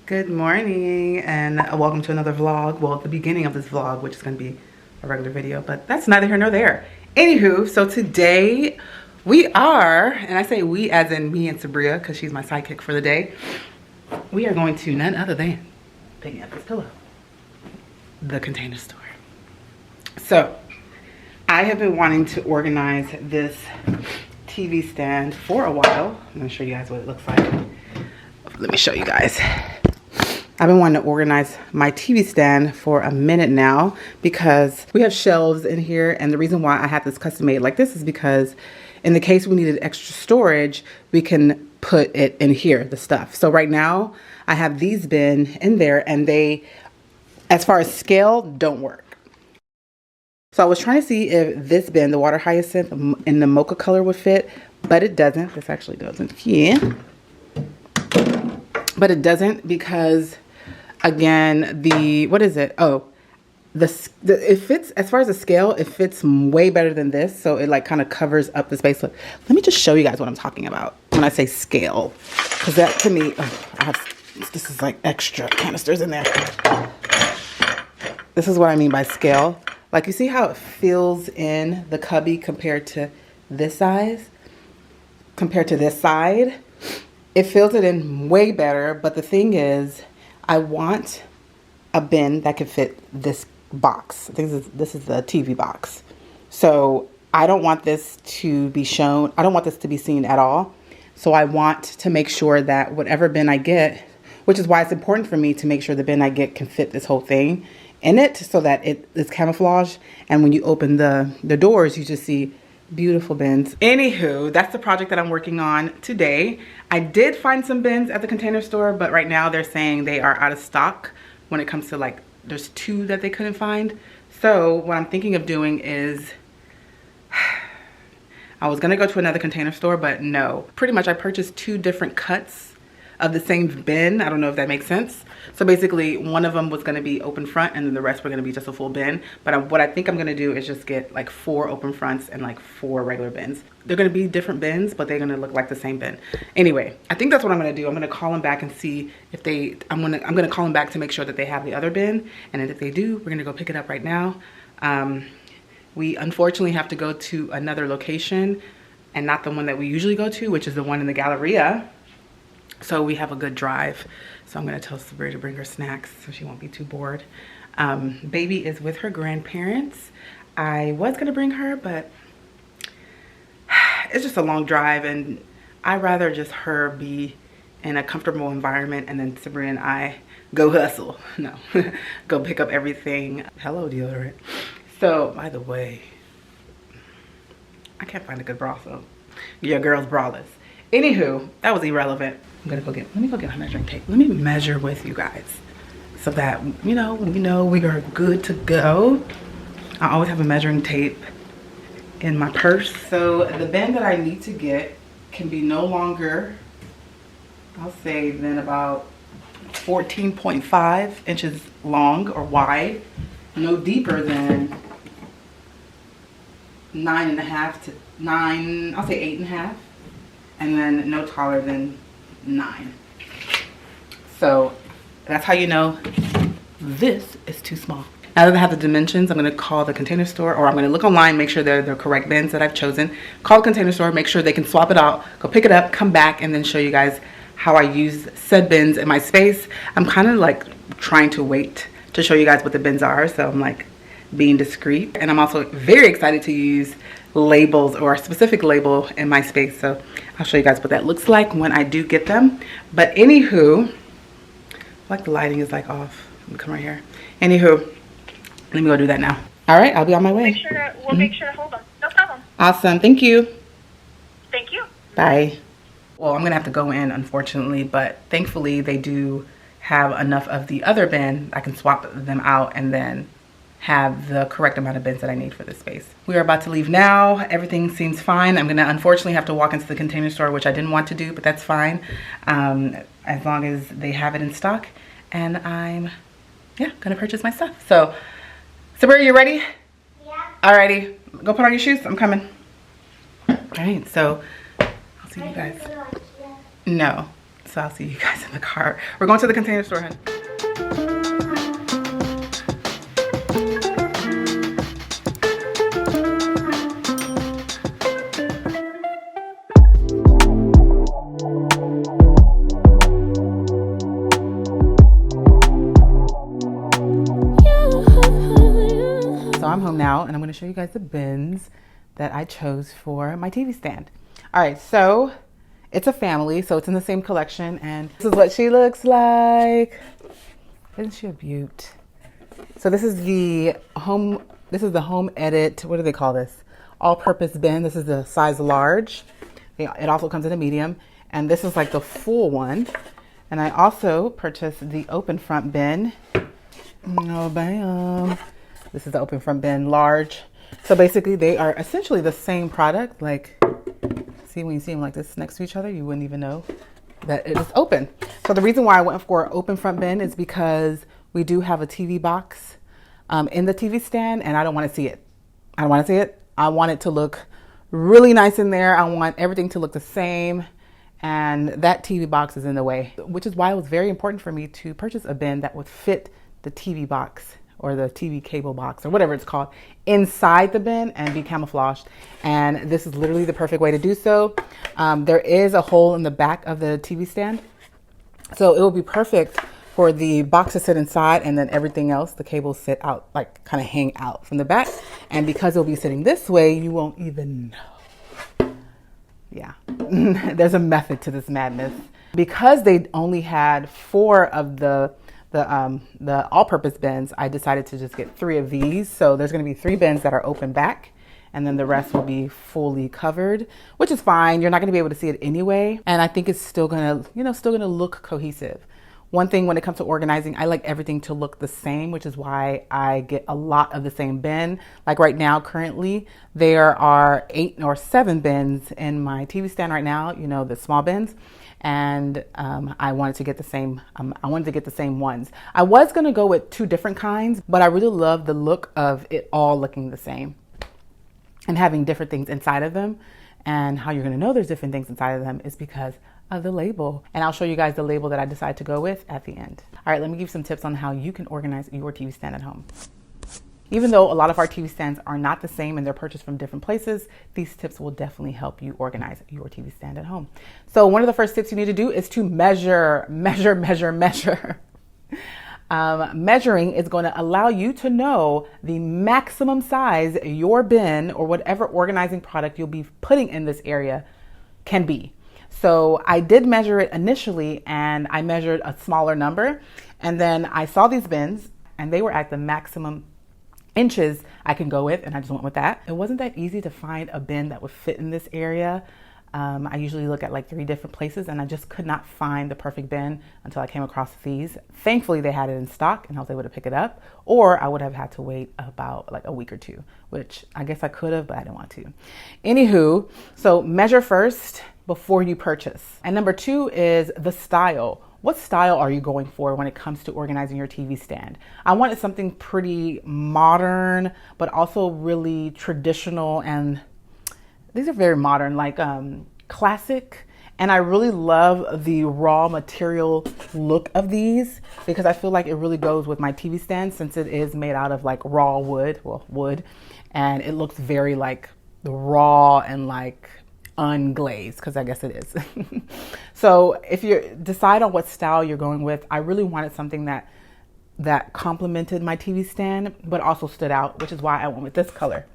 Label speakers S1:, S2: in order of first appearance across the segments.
S1: Good morning and welcome to another vlog. Well, the beginning of this vlog, which is going to be a regular video, but that's neither here nor there. Anywho, so today we are, and I say we as in me and Sabria because she's my sidekick for the day. We are going to none other than picking up this pillow, the Container Store. So I have been wanting to organize this TV stand for a while. I'm going to show you guys what it looks like. Let me show you guys. I've been wanting to organize my TV stand for a minute now because we have shelves in here, and the reason why I had this custom made like this is because in the case we needed extra storage, we can put it in here, the stuff. So right now I have these bin in there, and they, as far as scale, don't work. So I was trying to see if this bin, the water hyacinth in the mocha color, would fit, but it doesn't. This actually doesn't. Yeah. But it doesn't because, again, what is it? Oh, it fits, as far as the scale, it fits way better than this. So it like kind of covers up the space. Look, let me just show you guys what I'm talking about when I say scale. Because that to me, this is like extra canisters in there. This is what I mean by scale. Like, you see how it fills in the cubby compared to this size? Compared to this side? It fills it in way better, but the thing is, I want a bin that could fit this box. I think this is the TV box. So I don't want this to be shown. I don't want this to be seen at all. So I want to make sure that whatever bin I get, which is why it's important for me to make sure the bin I get can fit this whole thing in it so that it is camouflage. And when you open the doors, you just see beautiful bins. Anywho, that's the project that I'm working on today. I did find some bins at the Container Store, but right now they're saying they are out of stock when it comes to, like, there's 2 that they couldn't find. So what I'm thinking of doing is, I was gonna go to another Container Store, but no. Pretty much I purchased 2 different cuts of the same bin. I don't know if that makes sense. So basically one of them was going to be open front and then the rest were going to be just a full bin. But what I think I'm going to do is just get like 4 open fronts and like 4 regular bins. They're going to be different bins, but they're going to look like the same bin. Anyway, I think that's what I'm going to do. I'm going to call them back and see if I'm going to call them back to make sure that they have the other bin. And then if they do, we're going to go pick it up right now. We unfortunately have to go to another location and not the one that we usually go to, which is the one in the Galleria. So we have a good drive. So I'm gonna tell Sabria to bring her snacks so she won't be too bored. Baby is with her grandparents. I was gonna bring her, but it's just a long drive and I'd rather just her be in a comfortable environment and then Sabria and I go hustle. No, go pick up everything. Hello, deodorant. So, by the way, I can't find a good bra, so your girl's braless. Anywho, that was irrelevant. Let me go get my measuring tape. Let me measure with you guys so that, you know, we are good to go. I always have a measuring tape in my purse. So the bin that I need to get can be no longer, I'll say, than about 14.5 inches long or wide. No deeper than 9.5 to 9, I'll say 8.5. And then no taller than 9. So that's how you know this is too small. Now that I have the dimensions, I'm going to call the Container Store, or I'm going to look online, make sure they're the correct bins that I've chosen. Call the Container Store, make sure they can swap it out, go pick it up, come back, and then show you guys how I use said bins in my space. I'm kind of like trying to wait to show you guys what the bins are, so I'm like being discreet. And I'm also very excited to use labels or a specific label in my space, so I'll show you guys what that looks like when I do get them. But anywho, like the lighting is like off. Let me come right here. Anywho, let me go do that now. All right, I'll be on my way.
S2: We'll make sure to hold them. No problem.
S1: Awesome, thank you.
S2: Thank you.
S1: Bye. Well, I'm gonna have to go in, unfortunately, but thankfully they do have enough of the other bin. I can swap them out and then have the correct amount of bins that I need for this space. We are about to leave now. Everything seems fine. I'm gonna unfortunately have to walk into the Container Store, which I didn't want to do, but that's fine. As long as they have it in stock. And I'm, gonna purchase my stuff. So, Sabria, you ready?
S2: Yeah.
S1: Alrighty, go put on your shoes, I'm coming. All right, so I'll see you guys. No, So I'll see you guys in the car. We're going to the Container Store, honey. So I'm home now, and I'm going to show you guys the bins that I chose for my TV stand. All right, so it's a family, so it's in the same collection, and this is what she looks like. Isn't she a beaut? So this is the home edit, what do they call this? All-purpose bin. This is the size large. It also comes in a medium, and this is like the full one. And I also purchased the open front bin. Oh, bam. This is the open front bin large. So basically they are essentially the same product. Like, see, when you see them like this next to each other, you wouldn't even know that it is open. So the reason why I went for open front bin is because we do have a TV box in the TV stand, and I don't want to see it. I don't want to see it. I want it to look really nice in there. I want everything to look the same, and that TV box is in the way, which is why it was very important for me to purchase a bin that would fit the TV box or the TV cable box or whatever it's called inside the bin and be camouflaged. And this is literally the perfect way to do so. There is a hole in the back of the TV stand, so it will be perfect for the box to sit inside, and then everything else, the cables sit out, like kind of hang out from the back. And because it'll be sitting this way, you won't even know. Yeah, there's a method to this madness. Because they only had 4 of the all-purpose bins, I decided to just get 3 of these. So there's going to be 3 bins that are open back, and then the rest will be fully covered, which is fine. You're not going to be able to see it anyway, and I think it's still going to look cohesive. One thing when it comes to organizing, I like everything to look the same, which is why I get a lot of the same bin. Like right now, currently, there are 8 or 7 bins in my TV stand right now, the small bins. And I wanted to get the same. I wanted to get the same ones. I was gonna go with 2 different kinds, but I really love the look of it all looking the same and having different things inside of them. And how you're gonna know there's different things inside of them is because of the label. And I'll show you guys the label that I decided to go with at the end. All right, let me give you some tips on how you can organize your TV stand at home. Even though a lot of our TV stands are not the same and they're purchased from different places, these tips will definitely help you organize your TV stand at home. So one of the first tips you need to do is to measure. Measuring is going to allow you to know the maximum size your bin or whatever organizing product you'll be putting in this area can be. So I did measure it initially, and I measured a smaller number, and then I saw these bins and they were at the maximum inches I can go with, and I just went with that. It wasn't that easy to find a bin that would fit in this area. I usually look at like 3 different places, and I just could not find the perfect bin until I came across these. Thankfully, they had it in stock and I was able to pick it up, or I would have had to wait about like a week or 2, which I guess I could have, but I didn't want to. Anywho, so measure first before you purchase. And number 2 is the style. What style are you going for when it comes to organizing your TV stand? I wanted something pretty modern, but also really traditional, and these are very modern, like classic. And I really love the raw material look of these because I feel like it really goes with my TV stand since it is made out of like raw wood, and it looks very like raw and like unglazed, because I guess it is. So if you decide on what style you're going with, I really wanted something that complemented my TV stand but also stood out, which is why I went with this color.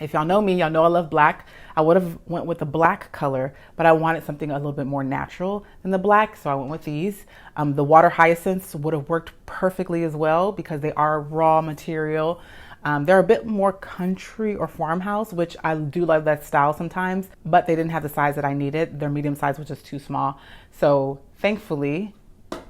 S1: If y'all know me, y'all know I love black. I would have went with the black color, but I wanted something a little bit more natural than the black, so I went with these. The water hyacinths would have worked perfectly as well because they are raw material. They're a bit more country or farmhouse, which I do love that style sometimes, but they didn't have the size that I needed. Their medium size was just too small. So thankfully,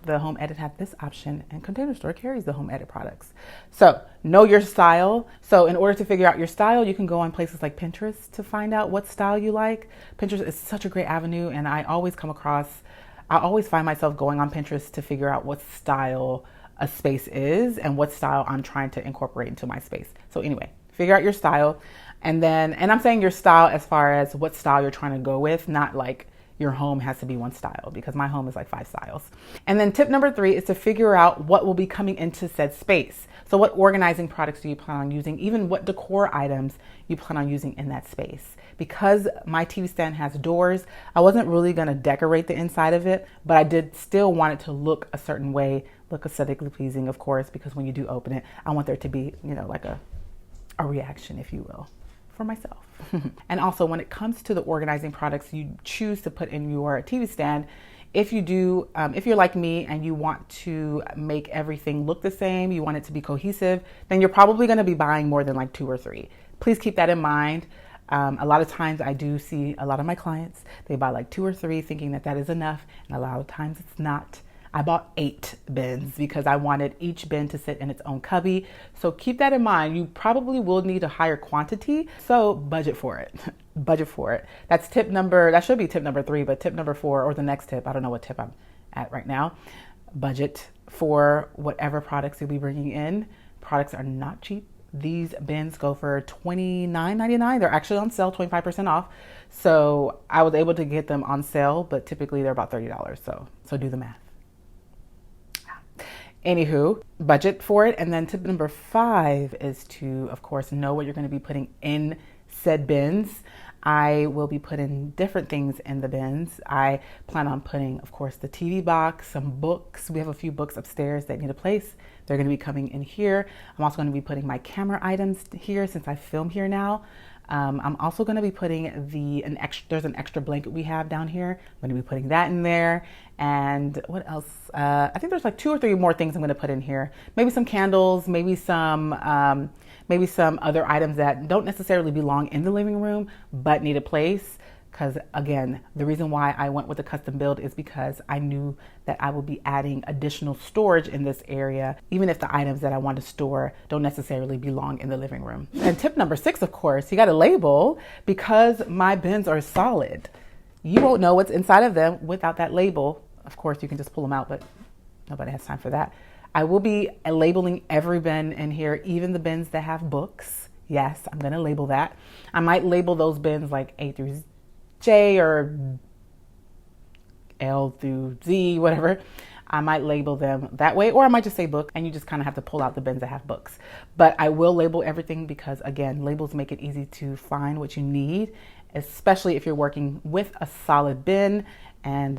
S1: the Home Edit had this option, and Container Store carries the Home Edit products. So know your style. So in order to figure out your style, you can go on places like Pinterest to find out what style you like. Pinterest is such a great avenue, and I always find myself going on Pinterest to figure out what style a space is and what style I'm trying to incorporate into my space. So anyway, figure out your style, and I'm saying your style as far as what style you're trying to go with, not like your home has to be one style, because my home is like 5 styles. And then tip number 3 is to figure out what will be coming into said space. So what organizing products do you plan on using? Even what decor items you plan on using in that space. Because my TV stand has doors, I wasn't really going to decorate the inside of it, but I did still want it to look a certain way, look aesthetically pleasing, of course, because when you do open it, I want there to be, you know, like a reaction, if you will, for myself. And also, when it comes to the organizing products you choose to put in your TV stand, if you do, if you're like me and you want to make everything look the same, you want it to be cohesive, then you're probably going to be buying more than like 2 or 3. Please keep that in mind. A lot of times I do see a lot of my clients, they buy like 2 or 3 thinking that that is enough. And a lot of times it's not. I bought 8 bins because I wanted each bin to sit in its own cubby. So keep that in mind. You probably will need a higher quantity, so budget for it. Budget for it. That should be tip number 3, but tip number 4, or the next tip, I don't know what tip I'm at right now. Budget for whatever products you'll be bringing in. Products are not cheap. These bins go for $29.99. They're actually on sale, 25% off. So I was able to get them on sale, but typically they're about $30. So do the math. Anywho, budget for it. And then tip number 5 is to, of course, know what you're going to be putting in said bins. I will be putting different things in the bins. I plan on putting, of course, the TV box, some books. We have a few books upstairs that need a place. They're going to be coming in here. I'm also going to be putting my camera items here since I film here now. I'm also going to be putting there's an extra blanket we have down here. I'm going to be putting that in there. And what else? I think there's like 2 or 3 more things I'm going to put in here. Maybe some candles, maybe some other items that don't necessarily belong in the living room, but need a place. Because again, the reason why I went with a custom build is because I knew that I will be adding additional storage in this area, even if the items that I want to store don't necessarily belong in the living room. And tip number 6, of course, you got to label, because my bins are solid. You won't know what's inside of them without that label. Of course, you can just pull them out, but nobody has time for that. I will be labeling every bin in here, even the bins that have books. Yes, I'm going to label that. I might label those bins like A through J or L through Z, whatever. I might label them that way, or I might just say book, and you just kind of have to pull out the bins that have books. But I will label everything because, again, labels make it easy to find what you need, especially if you're working with a solid bin, and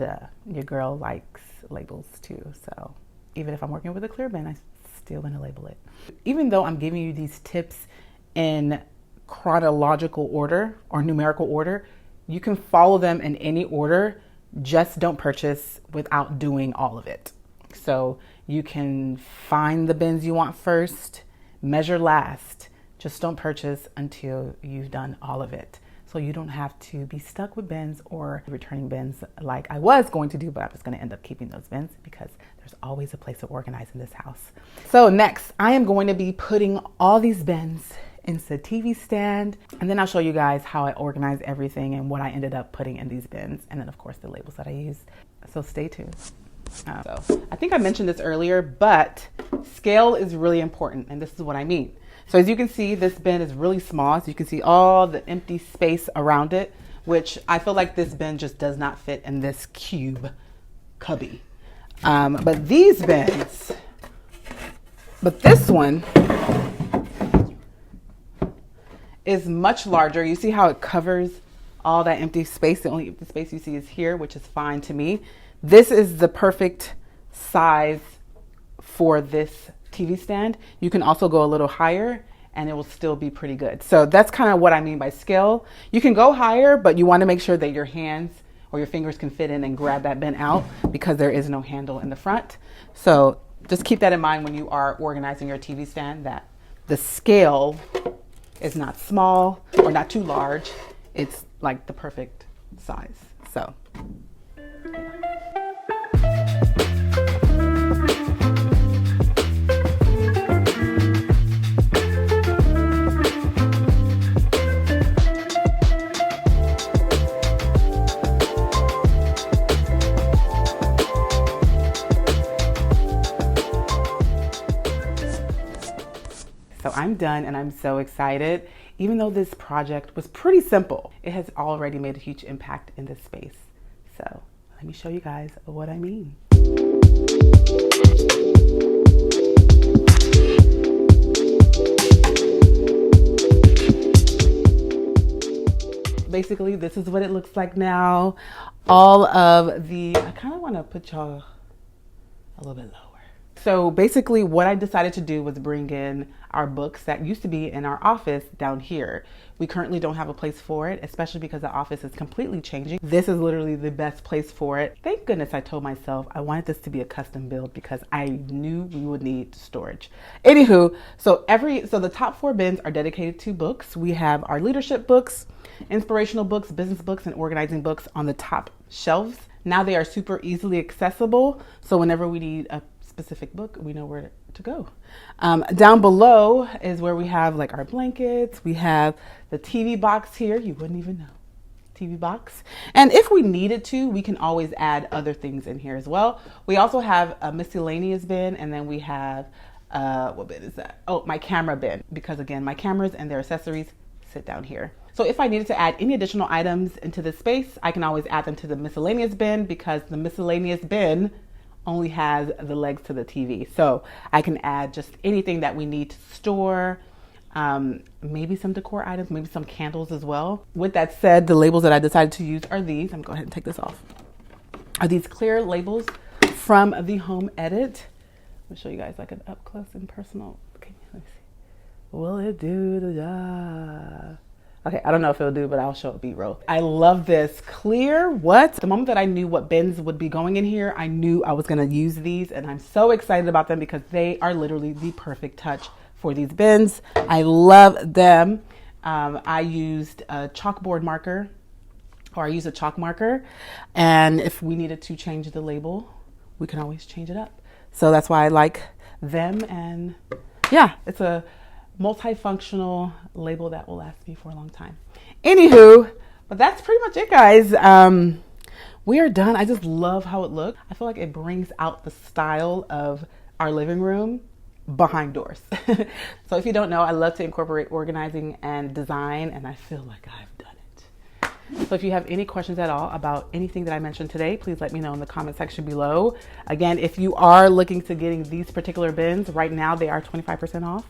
S1: your girl likes labels too. So even if I'm working with a clear bin, I'm still going to label it. Even though I'm giving you these tips in chronological order or numerical order, you can follow them in any order. Just don't purchase without doing all of it. So you can find the bins you want first, measure last. Just don't purchase until you've done all of it. So you don't have to be stuck with bins or returning bins like I was going to do, but I was going to end up keeping those bins because there's always a place to organize in this house. So next, I am going to be putting all these bins into the TV stand, and then I'll show you guys how I organize everything and what I ended up putting in these bins, and then of course the labels that I use. So stay tuned. So I think I mentioned this earlier, but scale is really important, and this is what I mean. So as you can see, this bin is really small. So you can see all the empty space around it, which I feel like this bin just does not fit in this cube cubby. But these bins, but this one is much larger. You see how it covers all that empty space. The only empty space you see is here, which is fine to me. This is the perfect size for this TV stand. You can also go a little higher and it will still be pretty good. So that's kind of what I mean by scale. You can go higher, but you want to make sure that your hands or your fingers can fit in and grab that bin out because there is no handle in the front. So just keep that in mind when you are organizing your TV stand, that the scale is not small or not too large. It's like the perfect size. So I'm done and I'm so excited. Even though this project was pretty simple, it has already made a huge impact in this space. So let me show you guys what I mean. Basically, this is what it looks like now. All of the, I kind of want to put y'all a little bit lower. So basically what I decided to do was bring in our books that used to be in our office down here. We currently don't have a place for it, especially because the office is completely changing. This is literally the best place for it. Thank goodness I told myself I wanted this to be a custom build because I knew we would need storage. Anywho, so the top 4 bins are dedicated to books. We have our leadership books, inspirational books, business books, and organizing books on the top shelves. Now they are super easily accessible. So whenever we need a specific book, we know where to go. Down below is where we have like our blankets. We have the TV box here. You wouldn't even know. TV box. And if we needed to, we can always add other things in here as well. We also have a miscellaneous bin, and then we have, what bin is that? Oh, my camera bin, because again, my cameras and their accessories sit down here. So if I needed to add any additional items into this space, I can always add them to the miscellaneous bin, because the miscellaneous bin only has the legs to the TV. So I can add just anything that we need to store, maybe some decor items, maybe some candles as well. With that said, the labels that I decided to use are these. I'm going to go ahead and take this off. Are these clear labels from the Home Edit. Let me show you guys like an up close and personal. Okay, let me see. Will it do the job? Okay, I don't know if it'll do, but I'll show a B-roll. I love this clear, what? The moment that I knew what bins would be going in here, I knew I was gonna use these, and I'm so excited about them because they are literally the perfect touch for these bins. I love them. I used a chalkboard marker, or I used a chalk marker, and if we needed to change the label, we can always change it up. So that's why I like them, and yeah, it's a multifunctional label that will last me for a long time. Anywho, but that's pretty much it, guys. We are done. I just love how it looks. I feel like it brings out the style of our living room behind doors. So if you don't know, I love to incorporate organizing and design, and I feel like I've done it. So if you have any questions at all about anything that I mentioned today, please let me know in the comment section below. Again, if you are looking to getting these particular bins, right now they are 25% off.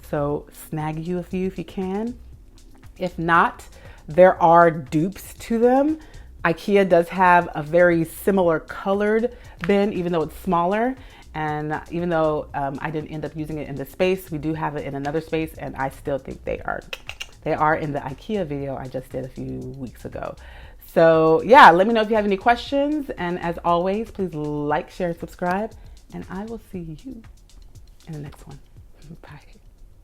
S1: So snag you a few if you can. If not, there are dupes to them. IKEA does have a very similar colored bin, even though it's smaller. And even though I didn't end up using it in this space, we do have it in another space, and I still think they are in the IKEA video I just did a few weeks ago. So yeah, let me know if you have any questions. And as always, please like, share, and subscribe. And I will see you in the next one. Bye.